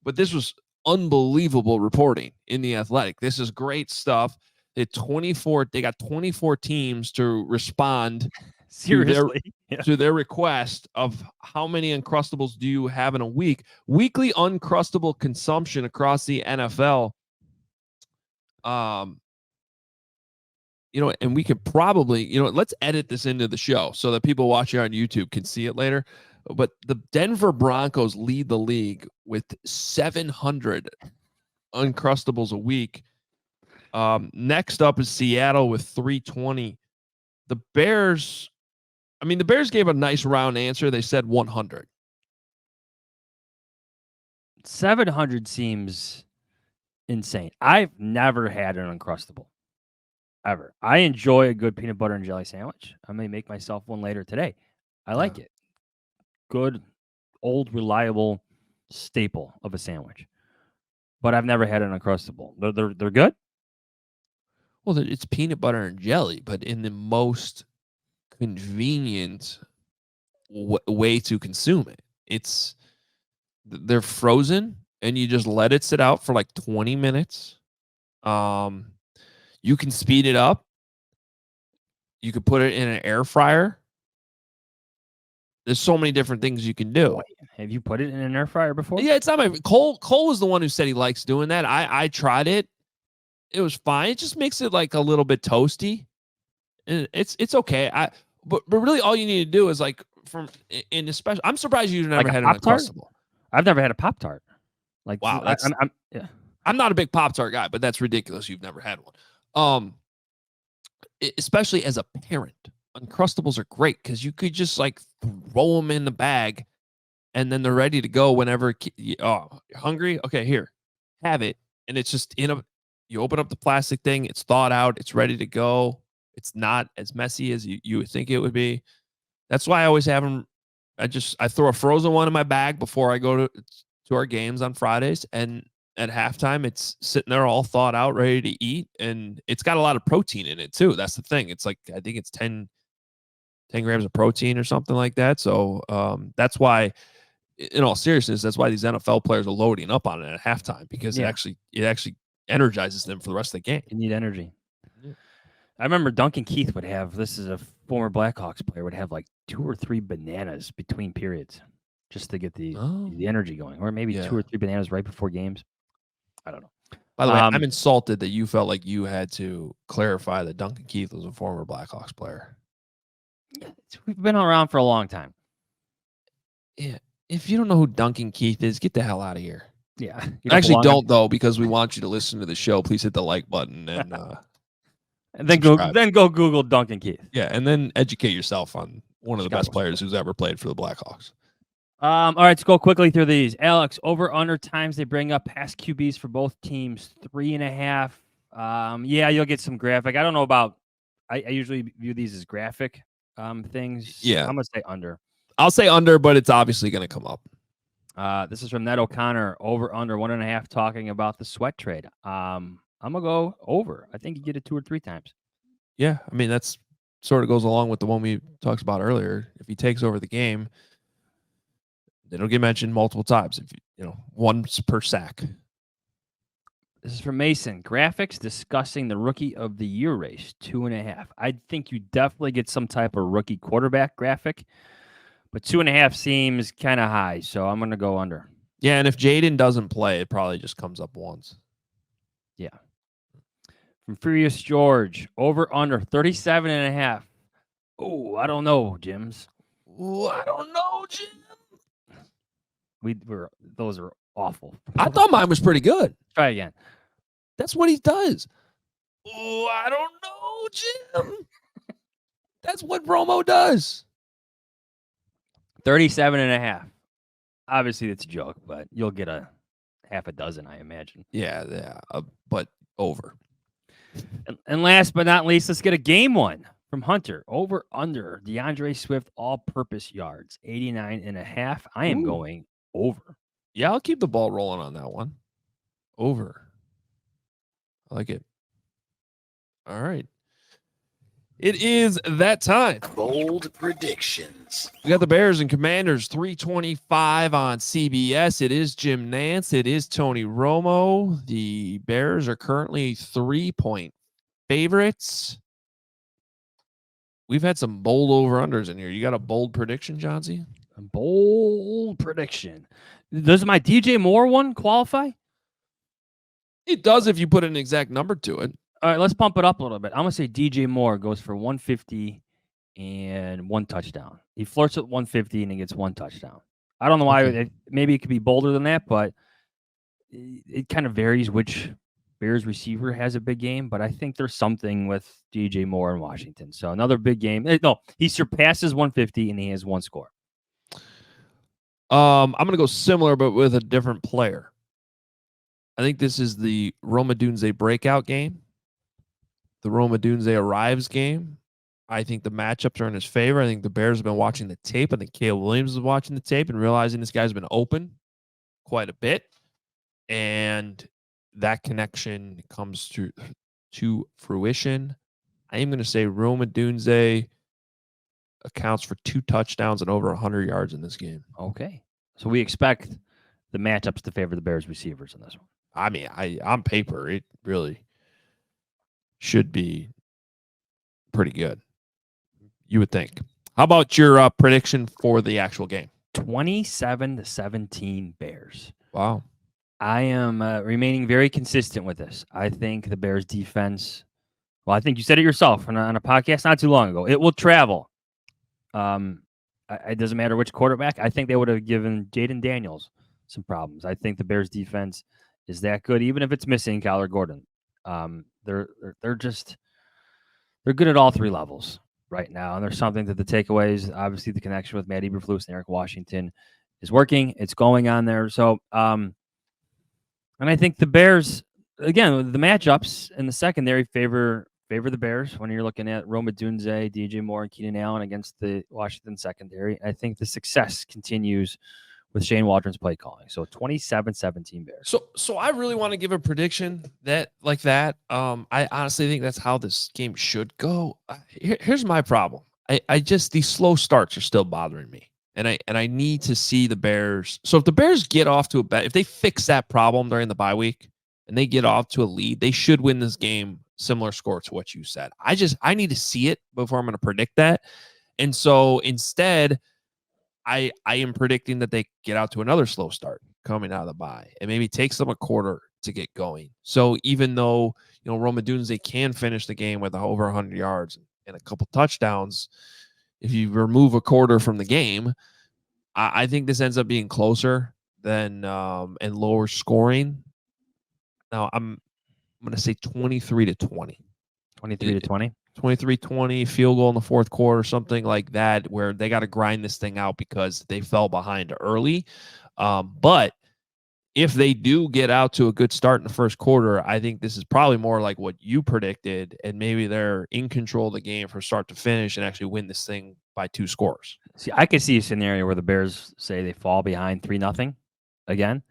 But this was unbelievable reporting in The Athletic. This is great stuff. They got 24 teams to respond Seriously, to their request of how many Uncrustables do you have in a week. Weekly Uncrustable consumption across the NFL. And we could probably, let's edit this into the show so that people watching on YouTube can see it later. But the Denver Broncos lead the league with 700 Uncrustables a week. Next up is Seattle with 320. The Bears gave a nice round answer. They said 100. 700 seems insane. I've never had an Uncrustable. Ever. I enjoy a good peanut butter and jelly sandwich. I may make myself one later today. I like it. Good, old, reliable staple of a sandwich. But I've never had an Uncrustable. They're good? Well, it's peanut butter and jelly, but in the most convenient way to consume it. They're frozen, and you just let it sit out for like 20 minutes. You can speed it up. You could put it in an air fryer. There's so many different things you can do. Have you put it in an air fryer before? Yeah, it's not my Cole is the one who said he likes doing that. I tried it. It was fine. It just makes it like a little bit toasty. And it's okay. But really all you need to do is like I'm surprised you've never had an Uncrustable. I've never had a Pop-Tart. Like, wow, I'm not a big Pop-Tart guy, but that's ridiculous. You've never had one. Especially as a parent, Uncrustables are great because you could just like throw them in the bag, and then they're ready to go whenever. You're hungry? Okay, here, have it, and it's just you open up the plastic thing. It's thawed out. It's ready to go. It's not as messy as you would think it would be. That's why I always have them. I throw a frozen one in my bag before I go to our games on Fridays, and at halftime, it's sitting there all thawed out, ready to eat, and it's got a lot of protein in it too. That's the thing. It's like I think it's 10 grams of protein or something like that. So that's why, in all seriousness, that's why these NFL players are loading up on it at halftime, because it actually energizes them for the rest of the game. You need energy. Yeah. I remember Duncan Keith would have, this is a former Blackhawks player, would have like 2 or 3 bananas between periods just to get the energy going, or maybe 2 or 3 bananas right before games. I don't know. By the way, I'm insulted that you felt like you had to clarify that Duncan Keith was a former Blackhawks player. We've been around for a long time. Yeah. If you don't know who Duncan Keith is, get the hell out of here. Yeah. Actually, don't, though, because we want you to listen to the show. Please hit the like button and then go Google Duncan Keith. Yeah, and then educate yourself on one of the best players who's ever played for the Blackhawks. All right, let's go quickly through these. Alex, over under times they bring up past QBs for both teams, 3.5. Yeah, you'll get some graphic. I don't know about. I usually view these as graphic things. Yeah, I'm gonna say under. I'll say under, but it's obviously going to come up. This is from Ned O'Connor. Over under 1.5. Talking about the sweat trade. I'm gonna go over. I think you get it 2 or 3 times. Yeah, I mean that's sort of goes along with the one we talked about earlier. If he takes over the game, it'll get mentioned multiple times. If once per sack. This is from Mason. Graphics discussing the Rookie of the Year race, 2.5. I think you definitely get some type of rookie quarterback graphic, but 2.5 seems kind of high, so I'm going to go under. Yeah, and if Jayden doesn't play, it probably just comes up once. Yeah. From Furious George, over under 37.5. Oh, I don't know, Jims. Oh, I don't know, Jim. Those are awful. I thought mine was pretty good. Try again. That's what he does. Oh, I don't know, Jim. That's what Romo does. 37.5. Obviously, it's a joke, but you'll get a half a dozen, I imagine. Yeah, but over. And last but not least, let's get a game one from Hunter. Over under DeAndre Swift all-purpose yards, 89.5. I am going over. Yeah, I'll keep the ball rolling on that one. Over. I like it. All right. It is that time. Bold predictions. We got the Bears and Commanders, 3:25 on CBS. It is Jim Nantz. It is Tony Romo. The Bears are currently 3-point favorites. We've had some bold over-unders in here. You got a bold prediction, Johnsy? A bold prediction. Does my DJ Moore one qualify? It does if you put an exact number to it. All right, let's pump it up a little bit. I'm going to say DJ Moore goes for 150 and 1 touchdown. He flirts with 150 and he gets 1 touchdown. I don't know why. Okay. Maybe it could be bolder than that, but it kind of varies which Bears receiver has a big game. But I think there's something with DJ Moore in Washington. So another big game. No, he surpasses 150 and he has 1 score. I'm going to go similar, but with a different player. I think this is the Roma Dunze breakout game. The Roma Dunze arrives game. I think the matchups are in his favor. I think the Bears have been watching the tape. I think Caleb Williams is watching the tape and realizing this guy's been open quite a bit. And that connection comes to fruition. I am going to say Roma Dunze accounts for 2 touchdowns and over 100 yards in this game. Okay. So we expect the matchups to favor the Bears receivers in this one. I mean, on paper, it really should be pretty good. You would think. How about your prediction for the actual game? 27-17 Bears. Wow. I am remaining very consistent with this. I think the Bears defense, well, I think you said it yourself on a podcast not too long ago. It will travel. It doesn't matter which quarterback. I think they would have given Jayden Daniels some problems. I think the Bears defense is that good, even if it's missing Kyler Gordon. They're good at all 3 levels right now. And there's something that the takeaways, obviously the connection with Matt Eberflus and Eric Washington is working. It's going on there. So, and I think the Bears, again, the matchups in the secondary favor the Bears when you're looking at Roma Dunze, DJ Moore, and Keenan Allen against the Washington secondary. I think the success continues with Shane Waldron's play calling. So 27-17 Bears. So I really want to give a prediction that like that. I honestly think that's how this game should go. Here's my problem. I just these slow starts are still bothering me. And I need to see the Bears. So if the Bears get off to if they fix that problem during the bye week and they get off to a lead, they should win this game similar score to what you said. I need to see it before I'm going to predict that. And so instead, I am predicting that they get out to another slow start coming out of the bye. It maybe takes them a quarter to get going. So even though, Rome Odunze can finish the game with over 100 yards and a couple touchdowns, if you remove a quarter from the game, I think this ends up being closer than and lower scoring. Now I'm going to say 23-20. 23-20. 23-20 field goal in the fourth quarter, something like that, where they got to grind this thing out because they fell behind early. But if they do get out to a good start in the first quarter, I think this is probably more like what you predicted, and maybe they're in control of the game from start to finish and actually win this thing by 2 scores. See, I could see a scenario where the Bears say they fall behind 3-0 again,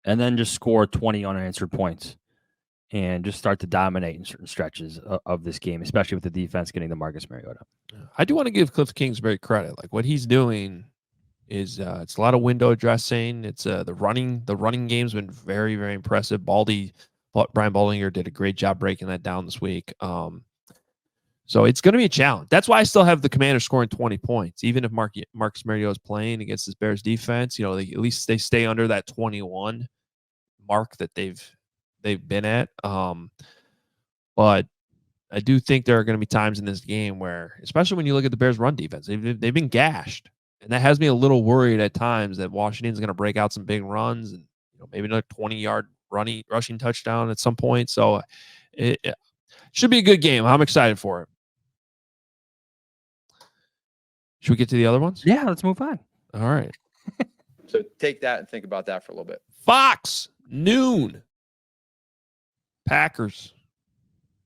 and then just score 20 unanswered points and just start to dominate in certain stretches of this game, especially with the defense getting the Marcus Mariota. I do want to give Kliff Kingsbury credit. Like what he's doing is it's a lot of window dressing. It's the running game's been very, very impressive. Brian Baldinger did a great job breaking that down this week. So it's going to be a challenge. That's why I still have the Commanders scoring 20 points, even if Marcus Mariota is playing against this Bears defense. At least they stay under that 21 mark that they've been at. But I do think there are going to be times in this game where, especially when you look at the Bears' run defense, they've been gashed, and that has me a little worried at times that Washington's going to break out some big runs and maybe another 20-yard rushing touchdown at some point. So it should be a good game. I'm excited for it. Should we get to the other ones? Yeah, let's move on. All right. So take that and think about that for a little bit. Fox, noon. Packers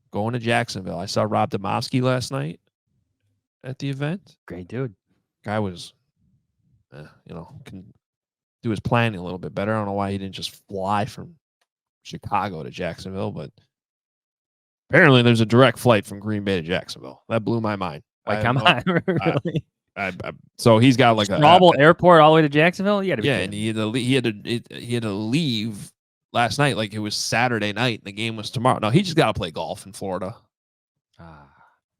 going to Jacksonville. I saw Rob Demovsky last night at the event. Great dude. Guy was, can do his planning a little bit better. I don't know why he didn't just fly from Chicago to Jacksonville, but apparently there's a direct flight from Green Bay to Jacksonville. That blew my mind. Like, come on, really? So he's got like a Airport all the way to Jacksonville. Yeah, and he had to leave last night, like it was Saturday night, and the game was tomorrow. No, he just got to play golf in Florida.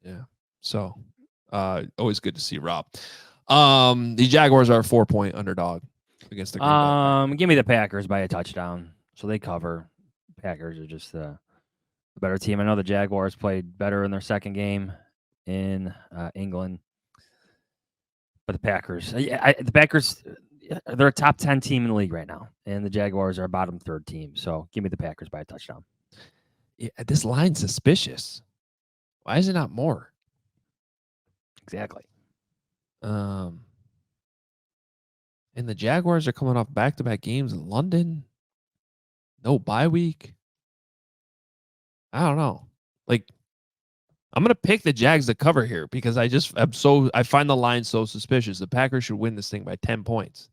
Yeah. So, always good to see Rob. The Jaguars are a 4-point underdog against the Green Bay. Give me the Packers by a touchdown, so they cover. Packers are just the better team. I know the Jaguars played better in their second game in England, but the Packers, they're a top 10 team in the league right now, and the Jaguars are a bottom 3rd team. So give me the Packers by a touchdown. Yeah, this line's suspicious. Why is it not more? Exactly. And the Jaguars are coming off back-to-back games in London. No bye week. I don't know. Like, I'm gonna pick the Jags to cover here because I find the line so suspicious. The Packers should win this thing by 10 points.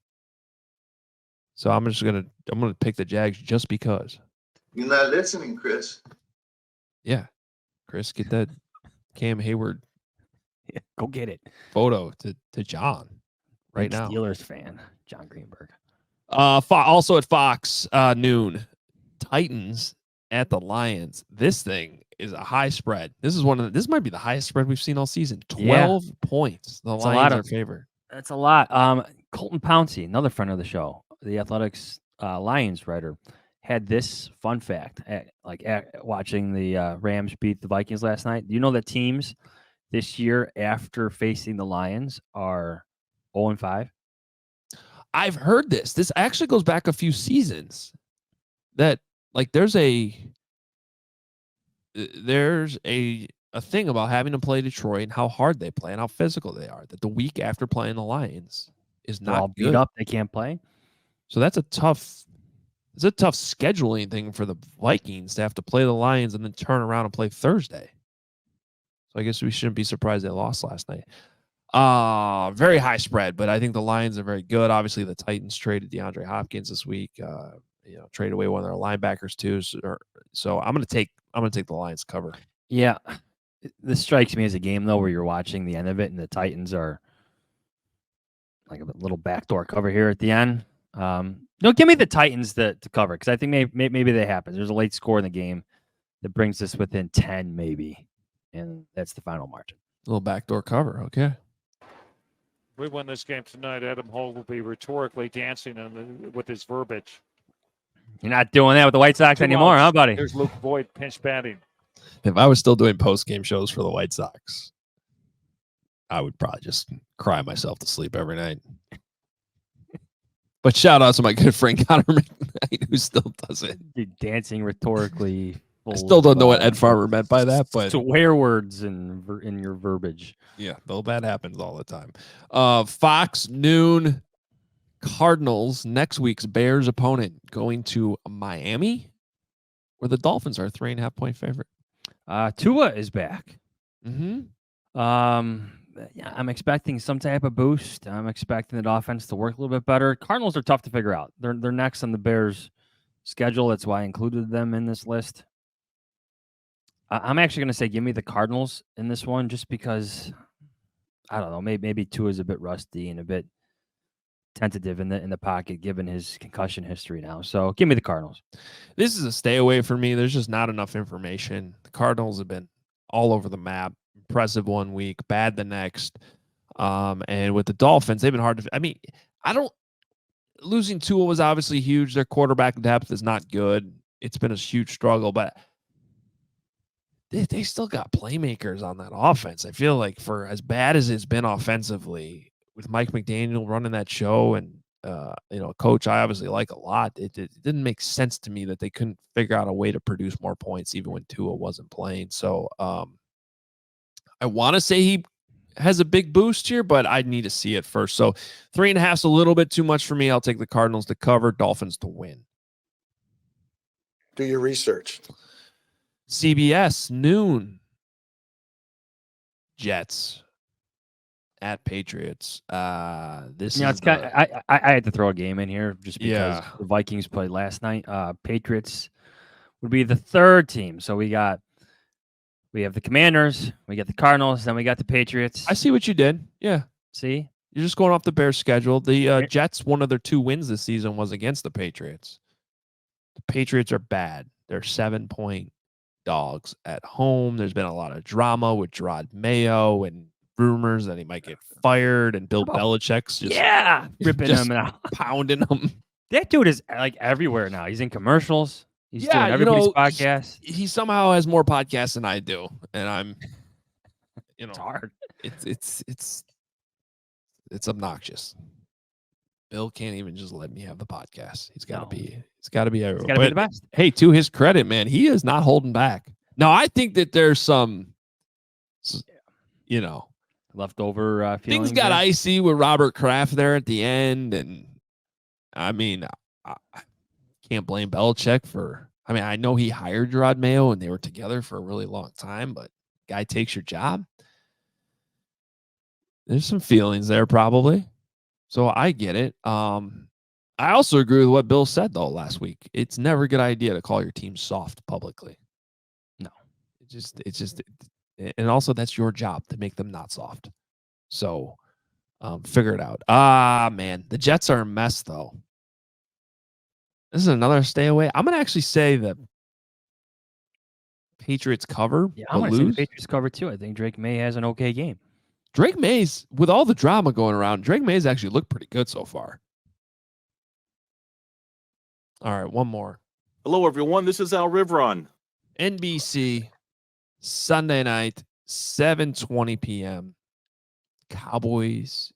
So I'm gonna pick the Jags just because. You're not listening, Chris. Yeah, Chris, get that Cam Hayward go get it. photo to John right now. Steelers fan, John Greenberg. Also at Fox, noon, Titans at the Lions. This thing is a high spread. This might be the highest spread we've seen all season. 12 points. The Lions are favored. That's a lot. Colton Pouncey, another friend of the show, the Athletics Lions writer, had this fun fact watching the Rams beat the Vikings last night. Do you know that teams this year after facing the Lions are 0-5? I've heard this. This actually goes back a few seasons. That there's a thing about having to play Detroit and how hard they play and how physical they are. That the week after playing the Lions is not all beat good. Up. They can't play. So that's a tough scheduling thing for the Vikings to have to play the Lions and then turn around and play Thursday. So I guess we shouldn't be surprised they lost last night. Very high spread, but I think the Lions are very good. Obviously, the Titans traded DeAndre Hopkins this week. Trade away one of their linebackers too. So I'm gonna take the Lions cover. Yeah, this strikes me as a game though where you're watching the end of it, and the Titans are like a little backdoor cover here at the end. No, give me the Titans to cover because I think maybe they happen. There's a late score in the game that brings us within 10, maybe, and that's the final margin. A little backdoor cover, okay. We win this game tonight. Adam Hoge will be rhetorically dancing with his verbiage. You're not doing that with the White Sox anymore, huh, buddy? Here's Luke Boyd pinch batting. If I was still doing post-game shows for the White Sox, I would probably just cry myself to sleep every night. But shout out to my good friend Connor McKnight, who still does it. Dude, dancing rhetorically. I still don't know what Ed Farmer meant by that, but swear words in your verbiage. Yeah, though that happens all the time. Fox noon, Cardinals, next week's Bears opponent going to Miami, where the Dolphins are a 3.5-point favorite. Tua is back. Mm-hmm. Yeah, I'm expecting some type of boost. I'm expecting the offense to work a little bit better. Cardinals are tough to figure out. They're next on the Bears' schedule. That's why I included them in this list. I'm actually going to say give me the Cardinals in this one just because, I don't know, maybe Tua is a bit rusty and a bit tentative in the pocket given his concussion history now. So give me the Cardinals. This is a stay away for me. There's just not enough information. The Cardinals have been all over the map. Impressive one week, bad the next. And with the Dolphins, they've been hard to losing Tua was obviously huge. Their quarterback depth is not good. It's been a huge struggle, but they still got playmakers on that offense. I feel like for as bad as it's been offensively, with Mike McDaniel running that show and a coach I obviously like a lot, it didn't make sense to me that they couldn't figure out a way to produce more points even when Tua wasn't playing. So I want to say he has a big boost here, but I need to see it first. So 3.5 is a little bit too much for me. I'll take the Cardinals to cover, Dolphins to win. Do your research. CBS noon. Jets at Patriots. It's kind of, I had to throw a game in here just because the Vikings played last night. Patriots would be the third team. So we have the Commanders, we got the Cardinals, then we got the Patriots. I see what you did. Yeah. See? You're just going off the Bears schedule. The Jets, one of their 2 wins this season was against the Patriots. The Patriots are bad. They're 7-point dogs at home. There's been a lot of drama with Gerard Mayo and rumors that he might get fired, and Bill Belichick's just ripping him out, pounding him. That dude is like everywhere now. He's in commercials. He's doing everybody's podcast. He somehow has more podcasts than I do, and I'm, it's hard. It's obnoxious. Bill can't even just let me have the podcast. He's got to be everywhere. He's got to be the best. Hey, to his credit, man, he is not holding back. Now, I think that there's some, leftover things got icy with Robert Kraft there at the end, and I mean, I can't blame Belichick for. I mean, I know he hired Gerard Mayo and they were together for a really long time, but guy takes your job. There's some feelings there probably. So I get it. I also agree with what Bill said though last week. It's never a good idea to call your team soft publicly. No. It's just and also that's your job to make them not soft. So figure it out. Man, the Jets are a mess though. This is another stay away. I'm going to actually say the Patriots cover. Yeah, I'm going to say the Patriots cover too. I think Drake May has an okay game. Drake May's, with all the drama going around, Drake May's actually looked pretty good so far. All right, one more. Hello, everyone. This is Al Rivron. NBC, Sunday night, 7:20 p.m. Cowboys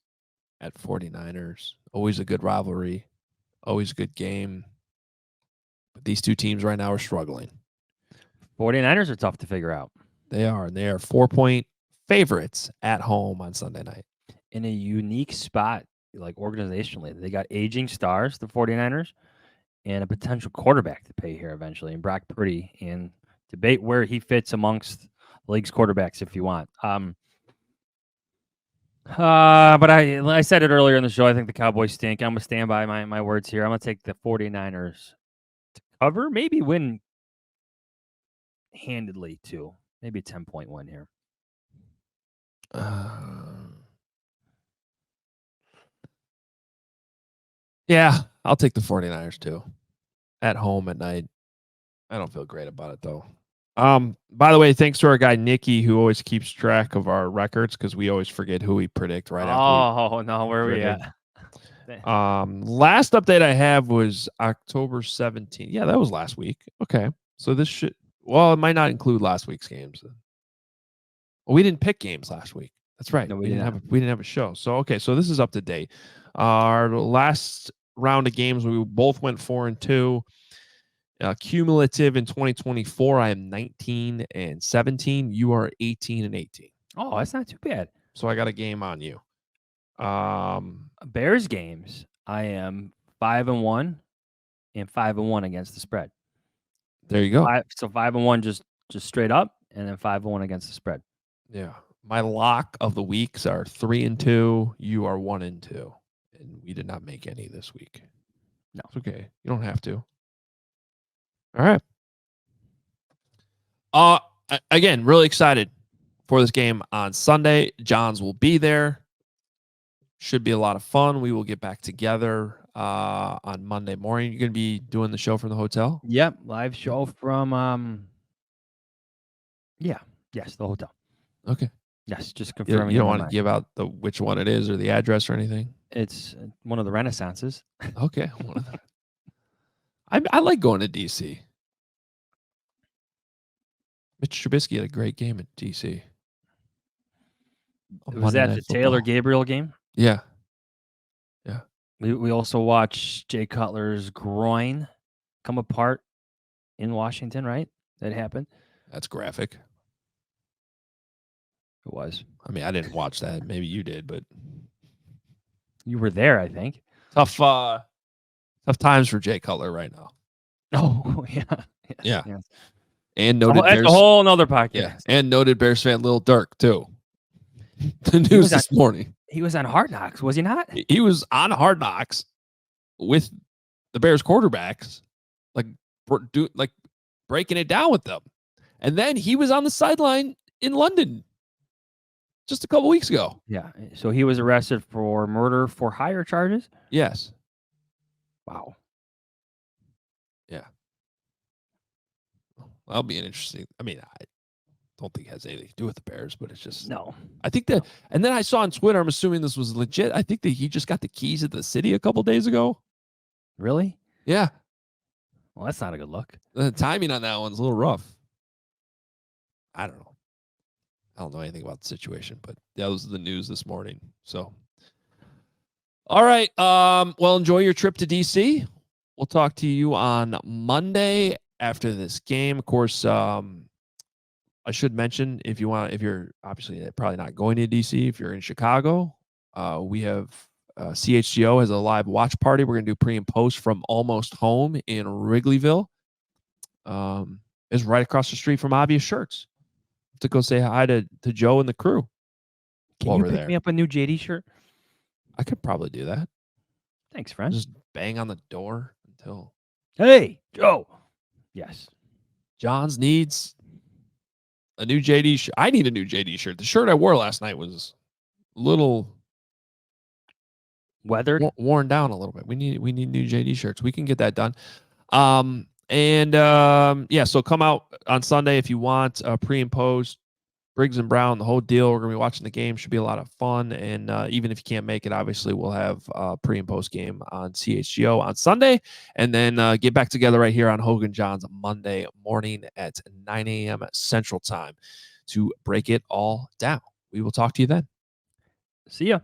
at 49ers. Always a good rivalry. Always a good game. But these two teams right now are struggling. 49ers are tough to figure out. They are. And they are 4-point favorites at home on Sunday night. In a unique spot, like organizationally. They got aging stars, the 49ers, and a potential quarterback to pay here eventually, and Brock Purdy, and debate where he fits amongst the league's quarterbacks if you want. But I said it earlier in the show. I think the Cowboys stink. I'm going to stand by my words here. I'm going to take the 49ers to cover, maybe win handedly, too. Maybe a 10-point win here. Yeah, I'll take the 49ers too. At home at night. I don't feel great about it though. By the way, thanks to our guy Nikki who always keeps track of our records because we always forget who we predict right after. Oh no, where are we at? Last update I have was October 17th. Yeah, that was last week. Okay. So this should it might not include last week's games. Well, we didn't pick games last week. That's right. No, we didn't have a show. So okay, so this is up to date. Our last round of games, we both went 4-2. Cumulative in 2024, I am 19-17. You are 18-18. Oh, that's not too bad. So I got a game on you. Bears games, I am 5-1 and 5-1 against the spread. There you go. 5-1 just straight up, and then 5-1 against the spread. Yeah. My lock of the weeks are 3-2. You are 1-2, and we did not make any this week. No, it's okay. You don't have to. All right. Again, really excited for this game on Sunday. Johns will be there. Should be a lot of fun. We will get back together on Monday morning. You're going to be doing the show from the hotel? Yep, live show from the hotel. Okay. Yes, just confirming. You don't want to give out which one it is or the address or anything? It's one of the Renaissances. Okay. I like going to DC. Mitch Trubisky had a great game at DC. Was that the Taylor Gabriel game? Yeah. We also watched Jay Cutler's groin come apart in Washington, right? That happened. That's graphic. It was. I mean, I didn't watch that. Maybe you did, but you were there, I think. Tough times for Jay Cutler right now. Oh, yeah. Yeah. Yes. And noted that's Bears, a whole nother podcast. Yeah. And noted Bears fan Lil Durk, too. The news this morning. He was on Hard Knocks, was he not? He was on Hard Knocks with the Bears quarterbacks, like breaking it down with them. And then he was on the sideline in London just a couple weeks ago. Yeah. So he was arrested for murder for hire charges? Yes. Wow. Yeah. That'll be an interesting. I mean, I don't think it has anything to do with the Bears, but it's just no. I think that, and then I saw on Twitter, I'm assuming this was legit. I think that he just got the keys to the city a couple days ago. Really? Yeah. Well, that's not a good look. The timing on that one's a little rough. I don't know. I don't know anything about the situation, but that was the news this morning. So, all right. Well, enjoy your trip to DC. We'll talk to you on Monday after this game. Of course, I should mention if you're obviously probably not going to DC, if you're in Chicago, we have CHGO has a live watch party. We're going to do pre and post from Almost Home in Wrigleyville. It's right across the street from Obvious Shirts. To go say hi to Joe and the crew. Can you pick me up a new JD shirt? I could probably do that. Thanks, friend. Just bang on the door until. Hey, Joe. Yes. Johns needs a new JD shirt. I need a new JD shirt. The shirt I wore last night was a little weathered, worn down a little bit. We need new JD shirts. We can get that done. So come out on Sunday if you want pre and post, Briggs and Brown, the whole deal. We're gonna be watching the game. Should be a lot of fun. And even if you can't make it, obviously we'll have pre and post game on CHGO on Sunday, and then get back together right here on Hoge Jahns Monday morning at 9 a.m. Central Time to break it all down. We will talk to you then. See ya.